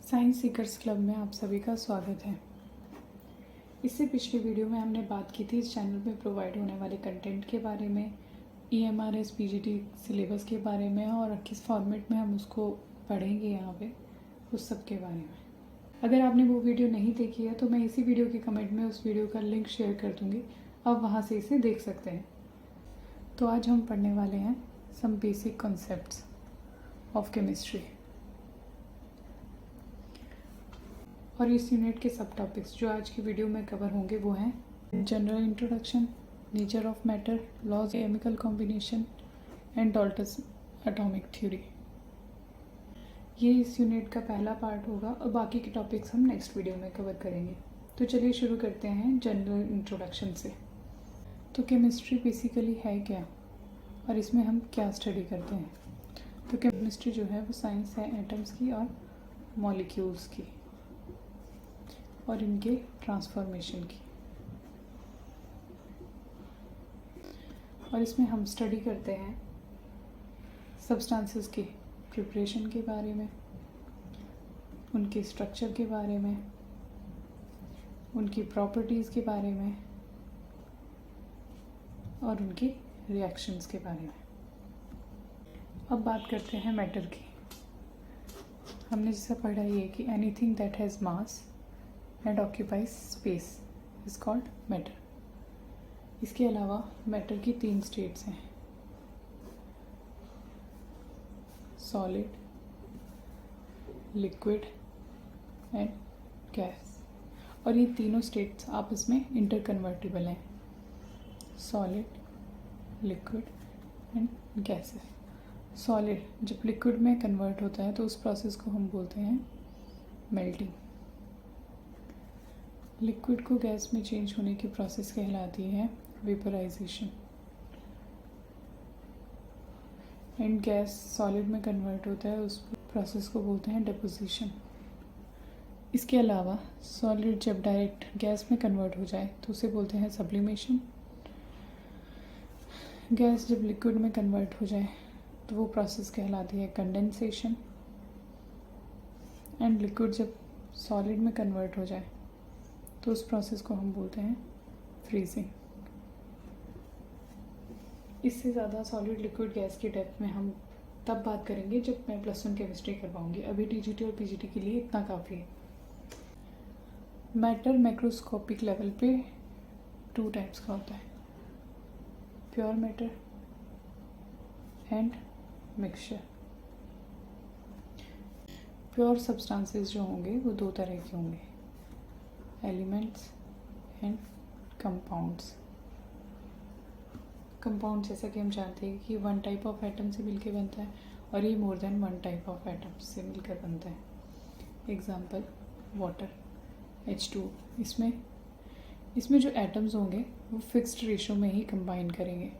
Science seekers club में आप सभी का स्वागत है। इससे पिछली वीडियो में हमने बात की थी इस चैनल में प्रोवाइड होने वाले कंटेंट के बारे में, EMRS PGT सिलेबस के बारे में और किस फॉर्मेट में हम उसको पढ़ेंगे यहाँ पे, उस सब के बारे में। अगर आपने वो वीडियो नहीं देखी है तो मैं इसी वीडियो के कमेंट में उस वीडियो का लिंक शेयर कर दूँगी, आप वहाँ से इसे देख सकते हैं। तो आज हम पढ़ने वाले हैं some basic concepts of chemistry. और इस यूनिट के सब टॉपिक्स जो आज की वीडियो में कवर होंगे वो हैं general introduction, nature of matter, laws chemical combination and Dalton's atomic theory. ये इस यूनिट का पहला पार्ट होगा और बाकी के टॉपिक्स हम नेक्स्ट वीडियो में कवर करेंगे। तो चलिए शुरू करते हैं जनरल इंट्रोडक्शन से। तो केमिस्ट्री बेसिकली है क्या और इसमें हम क्या स्टडी करते हैं? तो केमिस्ट्री जो है वो साइंस है एटम्स की और मॉलिक्यूल्स की और इनके ट्रांसफॉर्मेशन की। और इसमें हम स्टडी करते हैं सब्सटेंसेस के प्रिपरेशन के बारे में, उनके स्ट्रक्चर के बारे में, उनकी प्रॉपर्टीज़ के बारे में और उनके रिएक्शंस के बारे में। अब बात करते हैं मैटर की। हमने जैसा पढ़ा ये कि anything that has mass and occupies space is called matter। इसके अलावा मैटर की 3 स्टेट्स हैं, सॉलिड, लिक्विड एंड गैस। और ये तीनों स्टेट्स आपस में इंटरकन्वर्टिबल हैं, solid, liquid and gases. Solid जब लिक्विड में कन्वर्ट होता है तो उस प्रोसेस को हम बोलते हैं मेल्टिंग। लिक्विड को गैस में चेंज होने की प्रोसेस कहलाती है वेपराइजेशन। एंड गैस सॉलिड में कन्वर्ट होता है, उस प्रोसेस को बोलते हैं डिपोजिशन। इसके अलावा सॉलिड जब डायरेक्ट गैस में कन्वर्ट हो जाए तो उसे बोलते हैं सब्लिमेशन। गैस जब लिक्विड में कन्वर्ट हो जाए तो वो प्रोसेस कहलाती है कंडेंसेशन। एंड लिक्विड जब सॉलिड में कन्वर्ट हो जाए तो उस प्रोसेस को हम बोलते हैं फ्रीजिंग। इससे ज़्यादा सॉलिड लिक्विड गैस की डेप्थ में हम तब बात करेंगे जब मैं +1 केमिस्ट्री करवाऊंगी। अभी TGT और PGT के लिए इतना काफ़ी है। मैटर मैक्रोस्कोपिक लेवल पे 2 टाइप्स का होता है, pure matter and mixture. Pure substances जो होंगे वो 2 तरह के होंगे, एलिमेंट्स एंड कंपाउंड्स। कंपाउंड जैसा कि हम जानते हैं कि 1 टाइप ऑफ एटम से मिलकर बनता है और ये more than 1 type of atoms से मिलकर बनता है। Example water H2। इसमें जो एटम्स होंगे वो फिक्स्ड रेशो में ही कंबाइन करेंगे।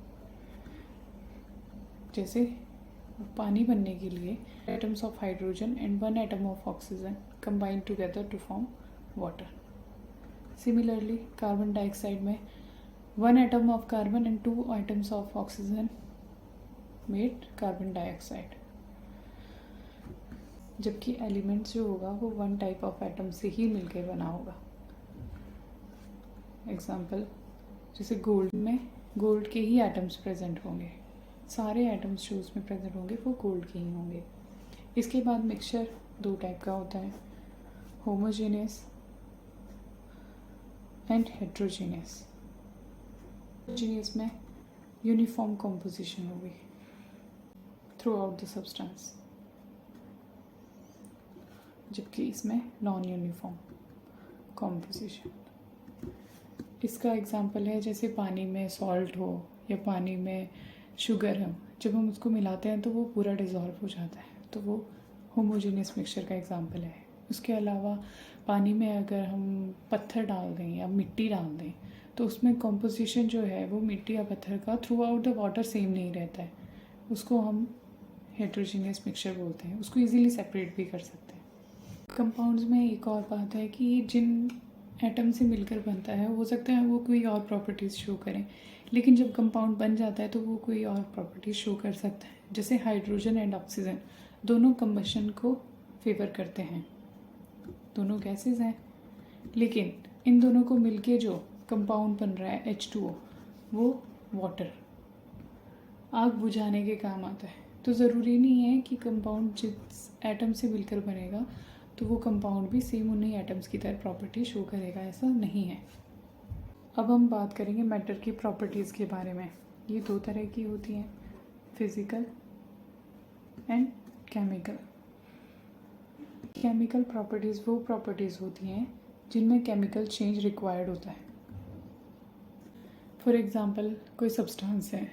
जैसे पानी बनने के लिए atoms of hydrogen and 1 atom of oxygen combine together to form water. Similarly, carbon dioxide में 1 atom of carbon and 2 atoms of oxygen made carbon dioxide. जबकि एलिमेंट्स जो होगा वो 1 टाइप ऑफ एटम से ही मिलकर बना होगा। एग्जाम्पल जैसे गोल्ड के ही एटम्स प्रेजेंट होंगे, सारे एटम्स जो उसमें प्रेजेंट होंगे वो गोल्ड के ही होंगे। इसके बाद मिक्सचर 2 टाइप का होता है, होमोजेनियस एंड हेट्रोजीनियस। होमोजेनियस में यूनिफॉर्म कॉम्पोजिशन होगी थ्रू आउट द सब्सटेंस, जबकि इसमें नॉन यूनिफॉर्म कॉम्पोजिशन। इसका एग्जांपल है जैसे पानी में सॉल्ट हो या पानी में शुगर हो, जब हम उसको मिलाते हैं तो वो पूरा डिज़ोल्व हो जाता है, तो वो होमोजेनियस मिक्सचर का एग्जांपल है। उसके अलावा पानी में अगर हम पत्थर डाल दें या मिट्टी डाल दें तो उसमें कॉम्पोजिशन जो है वो मिट्टी या पत्थर का through out the water same नहीं रहता है, उसको हम हेट्रोजीनियस मिक्सचर बोलते हैं। उसको इजीली सेपरेट भी कर सकते हैं। कंपाउंड्स में एक और बात है कि जिन एटम से मिलकर बनता है हो सकता है वो कोई और प्रॉपर्टीज़ शो करें, लेकिन जब कंपाउंड बन जाता है तो वो कोई और प्रॉपर्टीज़ शो कर सकता है। जैसे हाइड्रोजन एंड ऑक्सीजन दोनों कंबशन को फेवर करते हैं, दोनों गैसेज हैं, लेकिन इन दोनों को मिलके जो कंपाउंड बन रहा है H2O, वो वाटर, आग बुझाने के काम आता है। तो ज़रूरी नहीं है कि कंपाउंड जिस एटम से मिलकर बनेगा तो वो कंपाउंड भी सेम उन्हीं एटम्स की तरह प्रॉपर्टी शो करेगा, ऐसा नहीं है। अब हम बात करेंगे मैटर की प्रॉपर्टीज़ के बारे में। ये दो तरह की होती हैं, physical and chemical. Chemical properties वो प्रॉपर्टीज़ होती हैं जिनमें केमिकल चेंज रिक्वायर्ड होता है। फॉर एग्ज़ाम्पल, कोई सब्सटेंस है,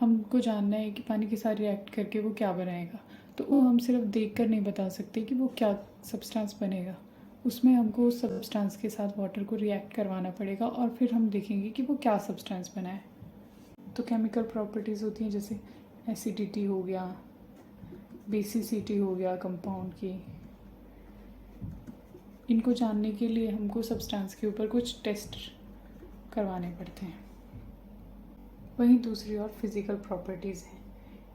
हमको जानना है कि पानी के साथ रिएक्ट करके वो क्या बनाएगा, तो वो हम सिर्फ देख कर नहीं बता सकते कि वो क्या सब्सटेंस बनेगा। उसमें हमको उस सब्सटेंस के साथ वाटर को रिएक्ट करवाना पड़ेगा और फिर हम देखेंगे कि वो क्या सब्सटेंस बना है। तो केमिकल प्रॉपर्टीज़ होती हैं जैसे एसिडिटी हो गया, बेसिसिटी हो गया कंपाउंड की। इनको जानने के लिए हमको सब्सटेंस के ऊपर कुछ टेस्ट करवाने पड़ते हैं। वहीं दूसरी ओर फिज़िकल प्रॉपर्टीज़ हैं।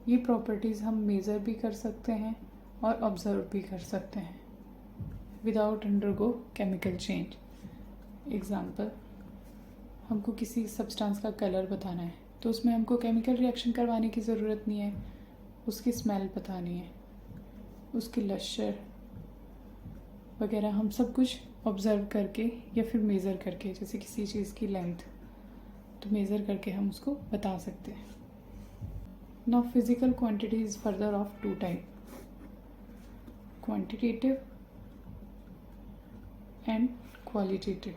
ये प्रॉपर्टीज़ हम मेज़र भी कर सकते हैं और ऑब्ज़र्व भी कर सकते हैं without undergo chemical change. Example, हमको किसी सब्सटेंस का कलर बताना है तो उसमें हमको केमिकल रिएक्शन करवाने की ज़रूरत नहीं है, उसकी स्मेल बतानी है, उसकी लश्चर वगैरह हम सब कुछ ऑब्ज़र्व करके या फिर मेज़र करके, जैसे किसी चीज़ की लेंथ, तो मेज़र करके हम उसको बता सकते हैं। Now physical quantity is further of two type, quantitative and qualitative.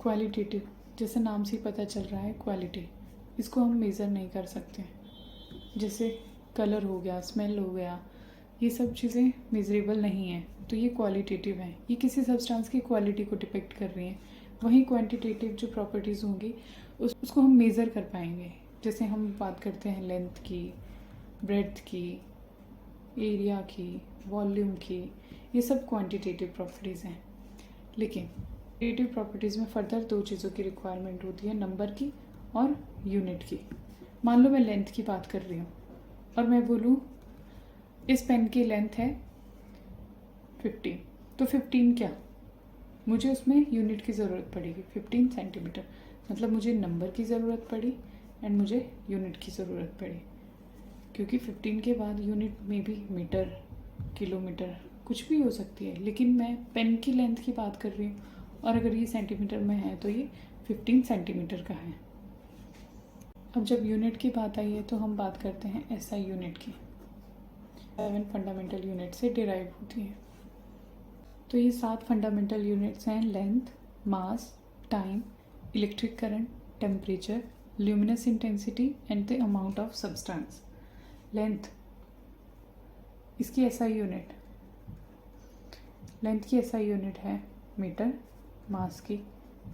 Qualitative, जैसे नाम से ही पता चल रहा है, क्वालिटी, इसको हम मेज़र नहीं कर सकते। जैसे कलर हो गया, स्मेल हो गया, ये सब चीज़ें मेजरेबल नहीं हैं, तो ये क्वालिटेटिव हैं, ये किसी सब्सटेंस की क्वालिटी को डिपिक्ट कर रही हैं। वहीं क्वांटिटेटिव जो प्रॉपर्टीज़ होंगी उसको हम मेज़र कर पाएंगे। जैसे हम बात करते हैं लेंथ की, ब्रेड्थ की, एरिया की, वॉल्यूम की, ये सब क्वांटिटेटिव प्रॉपर्टीज़ हैं। लेकिन क्वालिटेटिव प्रॉपर्टीज़ में फर्दर दो चीज़ों की रिक्वायरमेंट होती है, नंबर की और यूनिट की। मान लो मैं लेंथ की बात कर रही हूँ और मैं बोलूँ इस पेन की लेंथ है 15, तो 15 क्या, मुझे उसमें यूनिट की ज़रूरत पड़ेगी, 15 सेंटीमीटर, मतलब मुझे नंबर की ज़रूरत पड़ी एंड मुझे यूनिट की ज़रूरत पड़ी, क्योंकि 15 के बाद यूनिट में भी मीटर, किलोमीटर कुछ भी हो सकती है। लेकिन मैं पेन की लेंथ की बात कर रही हूँ और अगर ये सेंटीमीटर में है तो ये 15 सेंटीमीटर का है। अब जब यूनिट की बात आई है तो हम बात करते हैं SI यूनिट की। 7 फंडामेंटल यूनिट से डिराइव होती है। तो ये 7 फंडामेंटल यूनिट्स हैं, length, mass, time, electric current, temperature, luminous intensity and the amount of substance. Length, इसकी SI यूनिट, लेंथ की SI यूनिट है मीटर, मास की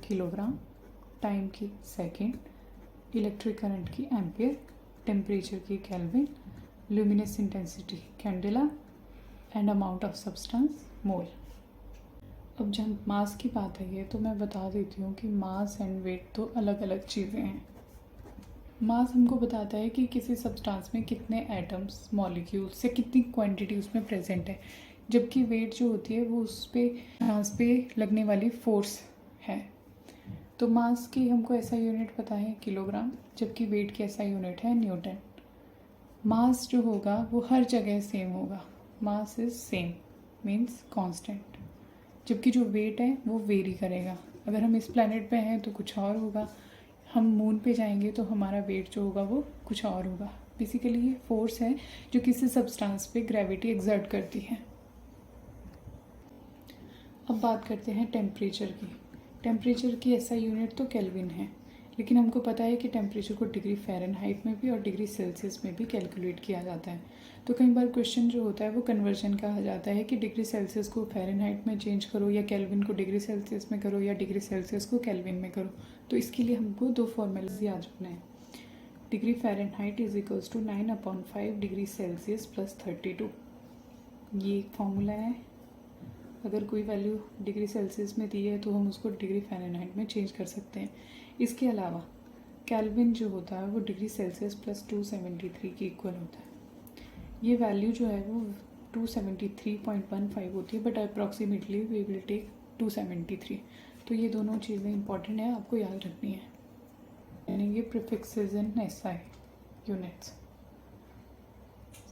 किलोग्राम, टाइम की सेकेंड, इलेक्ट्रिक करंट की एम्पियर, टेम्परेचर की kelvin, luminous intensity candela and amount of substance mole. अब जब मास की बात आई है तो मैं बता देती हूँ कि मास एंड वेट तो अलग अलग चीज़ें हैं। मास हमको बताता है कि किसी सब्सटेंस में कितने एटम्स, मॉलिक्यूल्स या कितनी क्वांटिटी उसमें प्रेजेंट है, जबकि वेट जो होती है वो उस पे लगने वाली फोर्स है। तो मास की हमको SI यूनिट पता है किलोग्राम, जबकि वेट की SI यूनिट है न्यूटन। मास जो होगा वो हर जगह सेम होगा, mass is same means constant, जबकि जो वेट है वो वेरी करेगा। अगर हम इस प्लैनेट पे हैं तो कुछ और होगा, हम मून पे जाएंगे तो हमारा वेट जो होगा वो कुछ और होगा। बेसिकली ये फोर्स है जो किसी सब्सटेंस पे ग्रेविटी एक्सर्ट करती है। अब बात करते हैं टेम्परेचर की। टेम्परेचर की SI यूनिट तो केल्विन है, लेकिन हमको पता है कि टेम्परेचर को डिग्री फ़ारेनहाइट में भी और डिग्री सेल्सियस में भी कैलकुलेट किया जाता है। तो कई बार क्वेश्चन जो होता है वो कन्वर्जन कहा जाता है कि डिग्री सेल्सियस को फ़ारेनहाइट में चेंज करो या केल्विन को डिग्री सेल्सियस में करो या डिग्री सेल्सियस को केल्विन में करो। तो इसके लिए हमको दो फॉर्मूलाज याद रखना है। Degree Fahrenheit is equals to 9/5 degree Celsius plus 32, ये एक फॉर्मूला है। अगर कोई वैल्यू डिग्री सेल्सियस में दी है तो हम उसको डिग्री फ़ारेनहाइट में चेंज कर सकते हैं। इसके अलावा केल्विन जो होता है वो डिग्री सेल्सियस प्लस 273 के इक्वल होता है। ये वैल्यू जो है वो 273.15 होती है, but approximately we will take 273। तो ये दोनों चीज़ें इंपॉर्टेंट है, आपको याद रखनी है। यानी ये प्रीफिक्सेस इन SI यूनिट्स।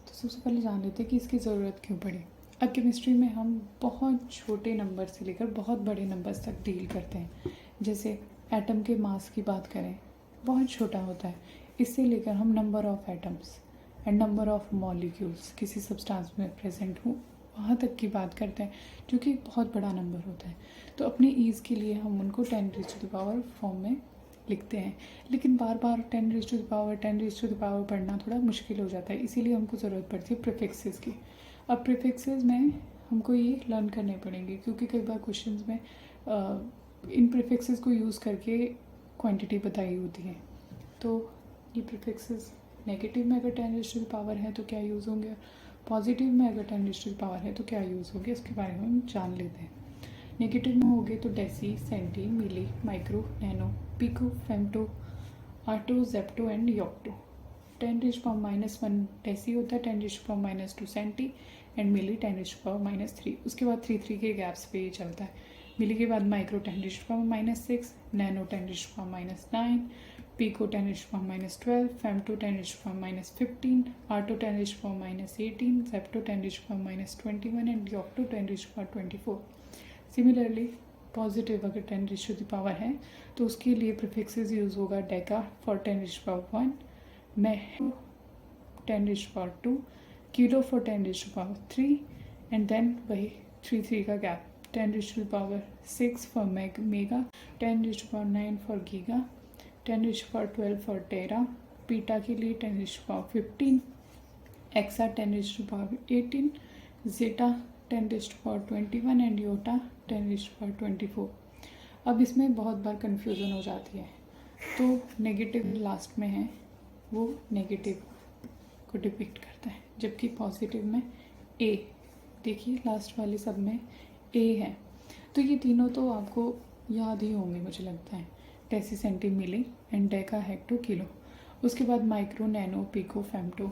तो सबसे पहले जान लेते हैं कि इसकी ज़रूरत क्यों पड़ी। अब केमिस्ट्री में हम बहुत छोटे नंबर से लेकर बहुत बड़े नंबर्स तक डील करते हैं। जैसे एटम के मास की बात करें, बहुत छोटा होता है। इससे लेकर हम number of atoms and number of molecules किसी सब्सटेंस में प्रेजेंट हो, वहाँ तक की बात करते हैं, जो कि एक बहुत बड़ा नंबर होता है। तो अपने ईज़ के लिए हम उनको 10⁻⁴ फॉर्म में लिखते हैं। लेकिन बार बार 10⁻⁴ पढ़ना थोड़ा मुश्किल हो जाता है, इसीलिए हमको ज़रूरत पड़ती है प्रीफिक्सेस की। अब प्रीफिक्सेस में हमको ये लर्न करने पड़ेंगे, क्योंकि कई बार क्वेश्चंस में इन प्रीफिक्सेस को यूज़ करके क्वांटिटी बताई होती है। तो ये प्रीफिक्सेस नेगेटिव में अगर 10⁻⁴ है तो क्या यूज़ होंगे, पॉजिटिव में अगर 10⁻⁴ है तो क्या यूज़ होंगे, इसके बारे में हम जान लेते हैं। नेगेटिव में होंगे तो deci, centi, milli, micro, nano, pico, femto, atto, zepto and yocto. 10⁻⁻1 deci होता है, 10⁻⁻2 सेंटी एंड मिली 10⁻⁻3। उसके बाद 3 के गैप्स पे ये चलता है। मिली के बाद micro 10⁻⁻6, nano 10⁻⁹, pico 10⁻⁻12, femto 10⁻⁻15, atto 10⁻⁻18, zepto 10⁻⁻21 and yocto 10⁻24। Similarly positive अगर 10⁻⁴ है तो उसके लिए प्रीफिक्सेस यूज़ होगा डेका फॉर 10⁻⁴, मेहो 10⁻², किलो फॉर 10⁻³ एंड देन वही 3 का गैप 10⁻⁶ for mega, 10⁻⁹ for giga, 10⁻12 for tera, peta के लिए 10⁻15, एक्सा 10⁻18, जेटा 10⁻21 एंड योटा 10⁻24। अब इसमें बहुत बार कन्फ्यूज़न हो जाती है। तो नेगेटिव लास्ट में है, वो नेगेटिव को डिपिक्ट करता है, जबकि पॉजिटिव में ए, देखिए लास्ट वाले सब में ए है। तो ये तीनों तो आपको याद ही होंगे मुझे लगता है, deci, centi, milli and deca, hecto, kilo. उसके बाद माइक्रो, नैनो, पिको, फेमटो,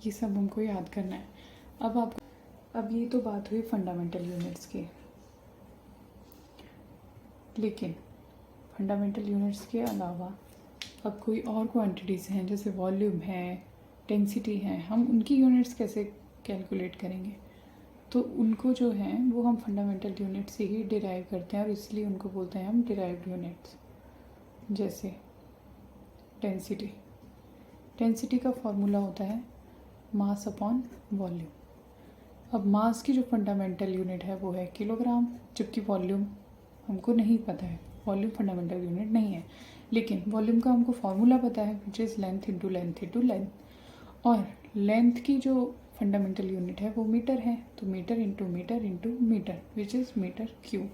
ये सब हमको याद करना है। अब ये तो बात हुई फंडामेंटल यूनिट्स की, लेकिन फंडामेंटल यूनिट्स के अलावा अब कोई और क्वांटिटीज़ हैं, जैसे वॉल्यूम है, डेंसिटी है, हम उनकी यूनिट्स कैसे कैलकुलेट करेंगे? तो उनको जो है वो हम फंडामेंटल यूनिट से ही डिराइव करते हैं, और इसलिए उनको बोलते हैं हम डिराइव्ड यूनिट्स। जैसे डेंसिटी का फॉर्मूला होता है मास अपॉन वॉल्यूम। अब मास की जो फंडामेंटल यूनिट है वो है किलोग्राम, जबकि वॉल्यूम हमको नहीं पता है, वॉल्यूम फंडामेंटल यूनिट नहीं है। लेकिन वॉल्यूम का हमको फॉर्मूला पता है, which is length into length into length, और लेंथ की जो फंडामेंटल यूनिट है वो मीटर है, तो metre into metre which is metre cube.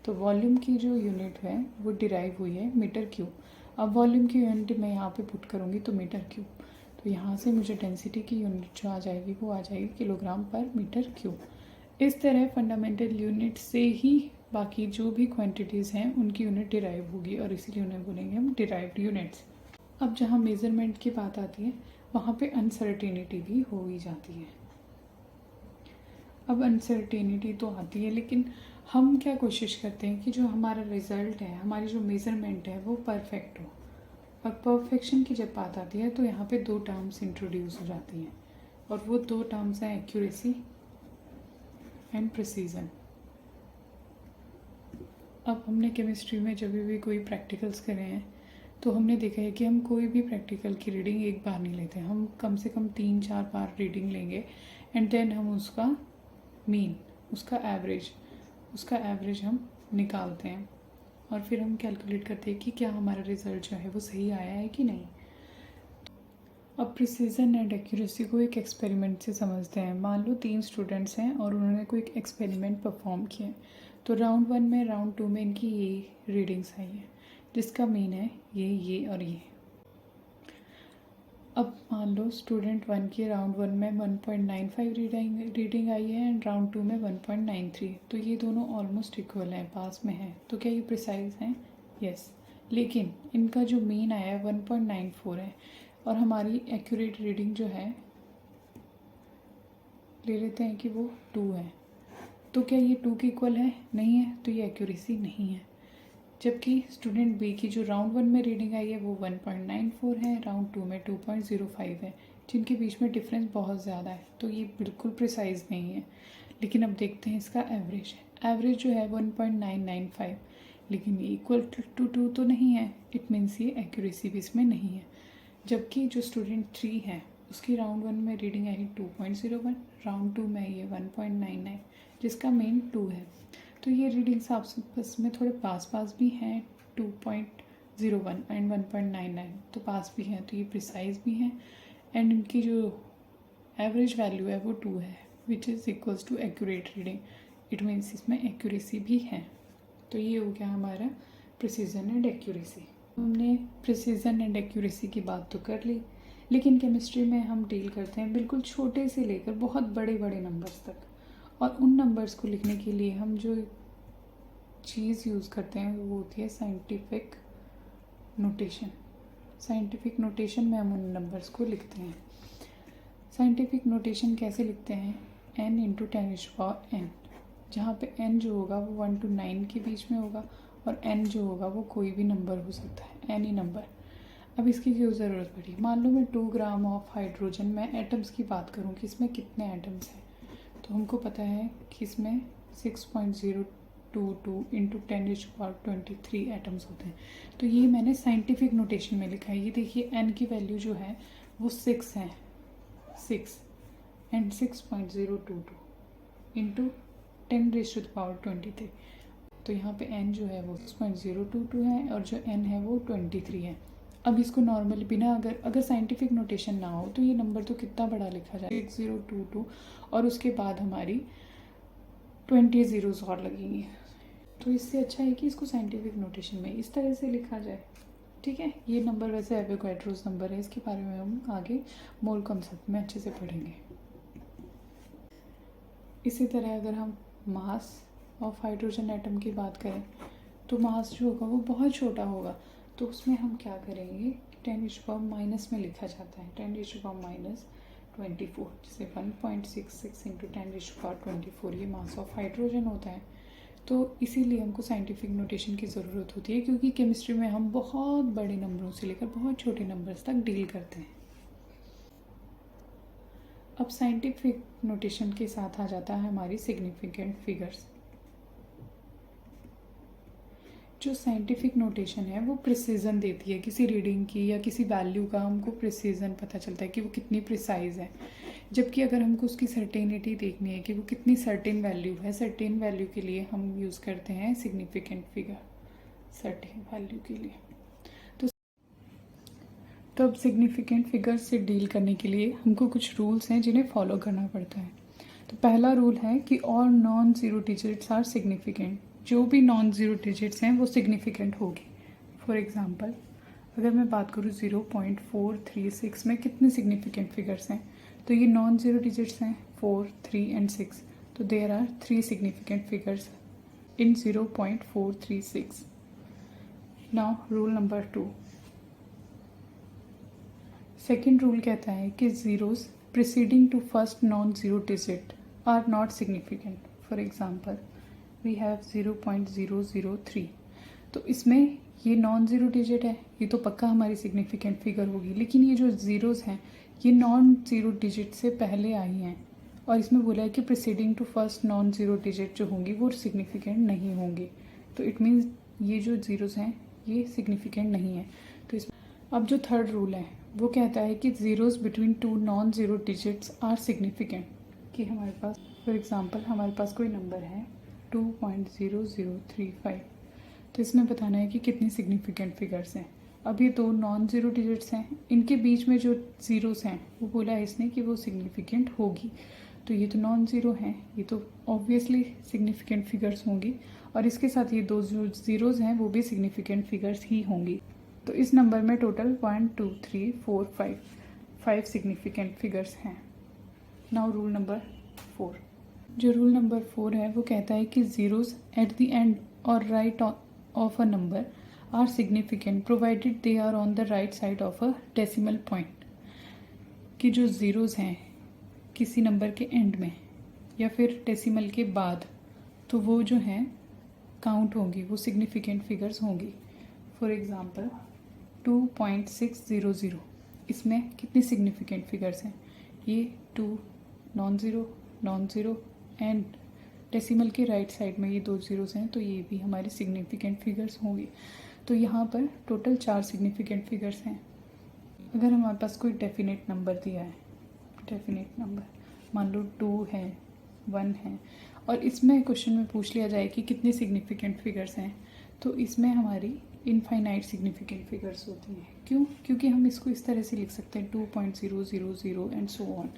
तो वॉल्यूम की जो यूनिट है वो डिराइव हुई है मीटर क्यूब। अब वॉल्यूम की यूनिट मैं यहाँ पे पुट करूँगी तो मीटर क्यूब, तो यहाँ से मुझे डेंसिटी की यूनिट जो आ जाएगी वो आ जाएगी किलोग्राम पर मीटर क्यूब। इस तरह फंडामेंटल यूनिट से ही बाकी जो भी क्वांटिटीज़ हैं उनकी यूनिट डिराइव होगी, और इसीलिए उन्हें बोलेंगे हम डिराइव्ड यूनिट्स। अब जहाँ मेज़रमेंट की बात आती है वहाँ पे अनसर्टेनिटी भी हो ही जाती है। अब अनसर्टेनिटी तो आती है, लेकिन हम क्या कोशिश करते हैं कि जो हमारा रिज़ल्ट है, हमारी जो मेज़रमेंट है वो परफेक्ट हो। और परफेक्शन की जब बात आती है तो यहाँ पे 2 टर्म्स इंट्रोड्यूस हो जाती हैं, और वो 2 टर्म्स हैं एक्यूरेसी एंड प्रिसीजन। अब हमने केमिस्ट्री में जब भी कोई प्रैक्टिकल्स करे हैं तो हमने देखा है कि हम कोई भी प्रैक्टिकल की रीडिंग एक बार नहीं लेते, हम कम से कम 3-4 बार रीडिंग लेंगे, एंड देन हम उसका मीन, उसका एवरेज हम निकालते हैं, और फिर हम कैलकुलेट करते हैं कि क्या हमारा रिज़ल्ट जो है वो सही आया है कि नहीं। अब प्रिसीजन एंड एक्यूरेसी को एक एक्सपेरिमेंट से समझते हैं। मान लो 3 स्टूडेंट्स हैं और उन्होंने कोई एक एक्सपेरिमेंट परफॉर्म किया, तो राउंड 1 में, राउंड 2 में इनकी ये रीडिंग्स आई है, जिसका मीन है ये और ये। अब मान लो स्टूडेंट 1 की राउंड 1 में 1.95 रीडिंग आई है एंड राउंड 2 में 1.93, तो ये दोनों ऑलमोस्ट इक्वल हैं, पास में हैं। तो क्या ये प्रिसाइज हैं? यस। लेकिन इनका जो मीन आया है 1.94 है, और हमारी एक्यूरेट रीडिंग जो है ले लेते हैं कि वो 2 है। तो क्या ये 2 के इक्वल है? नहीं है, तो ये एक्यूरेसी नहीं है। जबकि स्टूडेंट बी की जो राउंड 1 में रीडिंग आई है वो 1.94 है, राउंड 2 में 2.05 है, जिनके बीच में डिफरेंस बहुत ज़्यादा है, तो ये बिल्कुल प्रिसाइज नहीं है। लेकिन अब देखते हैं इसका एवरेज है। एवरेज जो है 1.995, लेकिन ये इक्वल टू 2 तो नहीं है, इट मीन्स ये एक्यूरेसी भी इसमें नहीं है। जबकि जो स्टूडेंट 3 है उसकी राउंड 1 में रीडिंग आई 2.01, राउंड 2 में ये 1.99, जिसका मेन 2 है। तो ये रीडिंग्स आपस में थोड़े पास भी हैं, 2.01 एंड 1.99, तो पास भी हैं, तो ये प्रिसाइज भी हैं। एंड इनकी जो एवरेज वैल्यू है वो 2 है, which is equals to accurate reading. It means इसमें एक्यूरेसी भी है। तो ये हो गया हमारा प्रिसीजन एंड एक्यूरेसी। हमने प्रिसीजन एंड एक्यूरेसी की बात तो कर ली, लेकिन केमिस्ट्री में हम डील करते हैं बिल्कुल छोटे से लेकर बहुत बड़े बड़े नंबर्स तक, और उन नंबर्स को लिखने के लिए हम जो चीज़ यूज़ करते हैं वो होती है साइंटिफिक नोटेशन। साइंटिफिक नोटेशन में हम उन नंबर्स को लिखते हैं। साइंटिफिक नोटेशन कैसे लिखते हैं? n इंटू 10⁻n, जहाँ पे n जो होगा वो 1 to 9 के बीच में होगा, और n जो होगा वो कोई भी नंबर हो सकता है, एनी नंबर। अब इसकी क्यों ज़रूरत पड़ी? मान लो मैं 2 ग्राम ऑफ हाइड्रोजन, मैं एटम्स की बात करूँ कि इसमें कितने एटम्स हैं, तो हमको पता है कि इसमें 6.022 इंटू 10⁻23 एटम्स होते हैं। तो ये मैंने साइंटिफिक नोटेशन में लिखा है। ये देखिए n की वैल्यू जो है वो 6 है, 6 एंड 6.022 इंटू 10⁻23। तो यहाँ पे n जो है वो 6.022 है और जो n है वो 23 है। अब इसको नॉर्मली बिना अगर साइंटिफिक नोटेशन ना हो तो ये नंबर तो कितना बड़ा लिखा जाए, 6022, और उसके बाद हमारी 20 ज़ीरोज़ और लगेंगी। तो इससे अच्छा है कि इसको साइंटिफिक नोटेशन में इस तरह से लिखा जाए। ठीक है, ये नंबर वैसे एवोगैड्रोस नंबर है, इसके बारे में हम आगे मोल कॉन्सेप्ट में अच्छे से पढ़ेंगे। इसी तरह अगर हम मास ऑफ हाइड्रोजन एटम की बात करें तो मास जो होगा वो बहुत छोटा होगा, तो उसमें हम क्या करेंगे, 10⁻⁻ में लिखा जाता है, 10⁻⁻24, जिसे 1.66 इंटू 10⁻24 ये मास ऑफ हाइड्रोजन होता है। तो इसीलिए हमको साइंटिफिक नोटेशन की ज़रूरत होती है, क्योंकि केमिस्ट्री में हम बहुत बड़े नंबरों से लेकर बहुत छोटे नंबर्स तक डील करते हैं। अब साइंटिफिक नोटेशन के साथ आ जाता है हमारी सिग्निफिकेंट फिगर्स। जो साइंटिफिक नोटेशन है वो प्रिसीजन देती है किसी रीडिंग की या किसी वैल्यू का, हमको प्रिसीजन पता चलता है कि वो कितनी प्रिसाइज है। जबकि अगर हमको उसकी सर्टेनिटी देखनी है कि वो कितनी सर्टेन वैल्यू है, सर्टेन वैल्यू के लिए हम यूज़ करते हैं सिग्निफिकेंट फिगर, सर्टेन वैल्यू के लिए। तो अब सिग्निफिकेंट फिगर्स से डील करने के लिए हमको कुछ रूल्स हैं जिन्हें फॉलो करना पड़ता है। तो पहला रूल है कि all non zero digits are significant. जो भी नॉन ज़ीरो डिजिट्स हैं वो सिग्निफिकेंट होगी। फॉर एग्जांपल अगर मैं बात करूँ 0.436 में कितने सिग्निफिकेंट फिगर्स हैं, तो ये नॉन ज़ीरो डिजिट्स हैं 4, 3 एंड 6, तो there are 3 significant figures in 0.436। Now rule number 2। Second rule कहता है कि zeros preceding to first non zero digit are not significant. For example we have 0.003, तो इसमें ये नॉन ज़ीरो डिजिट है, ये तो पक्का हमारी सिग्निफिकेंट फिगर होगी। लेकिन ये जो ज़ीरोज़ हैं ये नॉन ज़ीरो डिजिट से पहले आई हैं, और इसमें बोला है कि preceding to first non zero digit जो होंगी वो सिग्निफिकेंट नहीं होंगी। तो इट मीन्स ये जो ज़ीरोज़ हैं ये सिग्निफिकेंट नहीं है। तो इसमें अब जो थर्ड रूल है वो कहता है कि zeros between 2 non zero digits are significant. कि हमारे पास फॉर एग्जांपल हमारे पास कोई नंबर है 2.0035, तो इसमें बताना है कि कितनी सिग्निफिकेंट फिगर्स हैं। अब ये 2 नॉन ज़ीरो डिजिट्स हैं, इनके बीच में जो ज़ीरोज़ हैं वो बोला है इसने कि वो सिग्निफिकेंट होगी। तो ये तो नॉन ज़ीरो हैं, ये तो ऑब्वियसली सिग्निफिकेंट फिगर्स होंगी, और इसके साथ ये 2 जो ज़ीरोज़ हैं वो भी सिग्निफिकेंट फिगर्स ही होंगी। तो इस नंबर में टोटल 1 2 3 4 5 सिग्निफिकेंट फिगर्स हैं। Now rule number 4। जो रूल नंबर 4 है वो कहता है कि ज़ीरोज़ एट द एंड और right of a number are significant provided they are on the right side of a decimal point. कि जो ज़ीरोज़ हैं किसी नंबर के एंड में या फिर डेसिमल के बाद, तो वो जो है काउंट होंगी, वो सिग्निफिकेंट फिगर्स होंगी। फॉर एग्ज़ाम्पल 2.600, इसमें कितनी सिग्निफिकेंट फिगर्स हैं? ये 2 नॉन ज़ीरो एंड डेसिमल के राइट साइड में ये 2 ज़ीरोज़ हैं, तो ये भी हमारी सिग्निफिकेंट फिगर्स होंगी। तो यहाँ पर टोटल 4 सिग्निफिकेंट फिगर्स हैं। अगर हमारे पास कोई डेफिनेट नंबर दिया है, डेफिनेट नंबर मान लो 2 है, 1 है, और इसमें क्वेश्चन में पूछ लिया जाए कि कितने सिग्निफिकेंट फिगर्स हैं, तो इसमें हमारी इनफाइनाइट सिग्निफिकेंट फिगर्स होती हैं। क्यों? क्योंकि हम इसको इस तरह से लिख सकते हैं 2.000 एंड सो ऑन।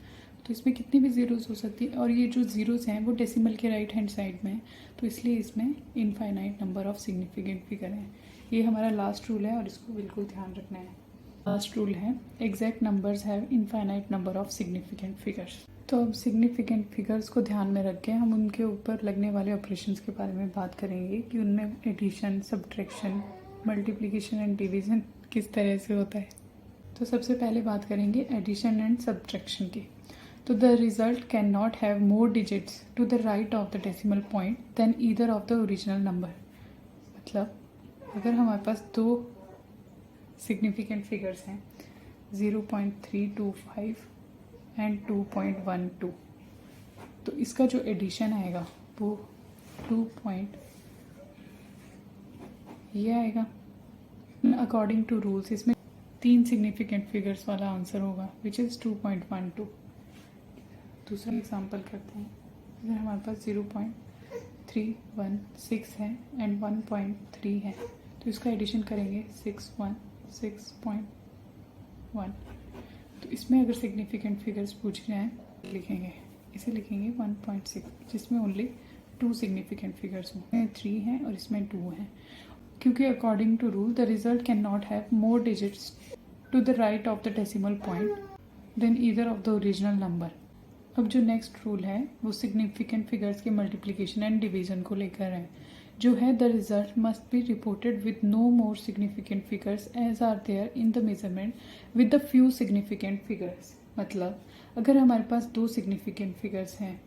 तो इसमें कितनी भी ज़ीरोज़ हो सकती है, और ये जो ज़ीरोज़ हैं वो डेसिमल के राइट हैंड साइड में, तो इसलिए इसमें infinite number of significant figure हैं। ये हमारा लास्ट रूल है और इसको बिल्कुल ध्यान रखना है। लास्ट रूल है exact numbers have infinite number of significant figures. तो अब सिग्निफिकेंट फिगर्स को ध्यान में रख के हम उनके ऊपर लगने वाले ऑपरेशंस के बारे में बात करेंगे कि उनमें addition, subtraction, multiplication and division किस तरह से होता है। तो सबसे पहले बात करेंगे एडिशन एंड सब्ट्रैक्शन की। तो the result can not have more digits to the right of the decimal point than either of the original number. मतलब अगर हमारे पास 2 सिग्निफिकेंट फिगर्स हैं 0.325 एंड 2.12, तो इसका जो एडिशन आएगा वो 2 ये आएगा। अकॉर्डिंग टू रूल्स इसमें 3 सिग्निफिकेंट फिगर्स वाला आंसर होगा विच इज़ 2.12। दूसरा एग्जांपल करते हैं। अगर हमारे पास 0.316 है एंड 1.3 है, तो इसका एडिशन करेंगे 616.1। तो इसमें अगर सिग्निफिकेंट फिगर्स पूछ रहे हैं लिखेंगे, इसे लिखेंगे 1.6, जिसमें ओनली 2 सिग्निफिकेंट फिगर्स हों, 3 हैं और इसमें 2 हैं। क्योंकि according to rule the result can not have more digits to the right of the decimal point than either of the original number. अब जो नेक्स्ट रूल है वो सिग्निफिकेंट फिगर्स के मल्टीप्लिकेशन एंड डिवीजन को लेकर है, जो है the result must be reported with no more significant figures as are there in the measurement with the few significant figures. मतलब अगर हमारे पास 2 सिग्निफिकेंट फिगर्स हैं,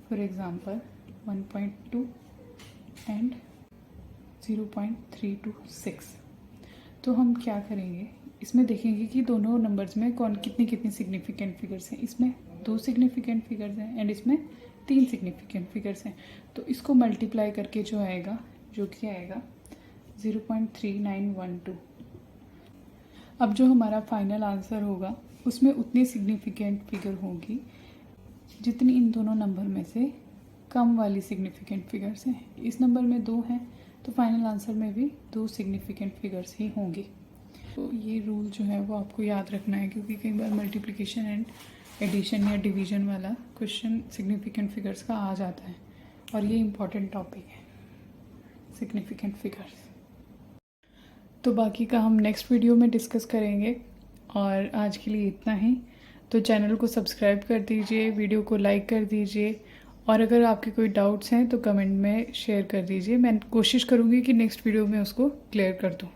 फॉर एग्जांपल 1.2 एंड 0.326, तो हम क्या करेंगे, इसमें देखेंगे कि दोनों नंबर्स में कौन कितनी सिग्निफिकेंट फिगर्स हैं। इसमें 2 सिग्निफिकेंट फिगर्स हैं एंड इसमें 3 सिग्निफिकेंट फिगर्स हैं। तो इसको मल्टीप्लाई करके जो आएगा, जो कि आएगा 0.3912। अब जो हमारा फाइनल आंसर होगा उसमें उतनी सिग्निफिकेंट फिगर होगी जितनी इन दोनों नंबर में से कम वाली सिग्निफिकेंट फिगर्स हैं। इस नंबर में 2 हैं, तो फाइनल आंसर में भी 2 सिग्निफिकेंट फिगर्स ही होंगी। तो ये रूल जो है वो आपको याद रखना है, क्योंकि कई बार मल्टीप्लिकेशन एंड एडिशन या डिवीजन वाला क्वेश्चन सिग्निफिकेंट फिगर्स का आ जाता है, और ये इम्पॉर्टेंट टॉपिक है सिग्निफिकेंट फिगर्स। तो बाकी का हम नेक्स्ट वीडियो में डिस्कस करेंगे, और आज के लिए इतना ही। तो चैनल को सब्सक्राइब कर दीजिए, वीडियो को लाइक कर दीजिए, और अगर आपके कोई डाउट्स हैं तो कमेंट में शेयर कर दीजिए। मैं कोशिश करूँगी कि नेक्स्ट वीडियो में उसको क्लियर कर दूँ।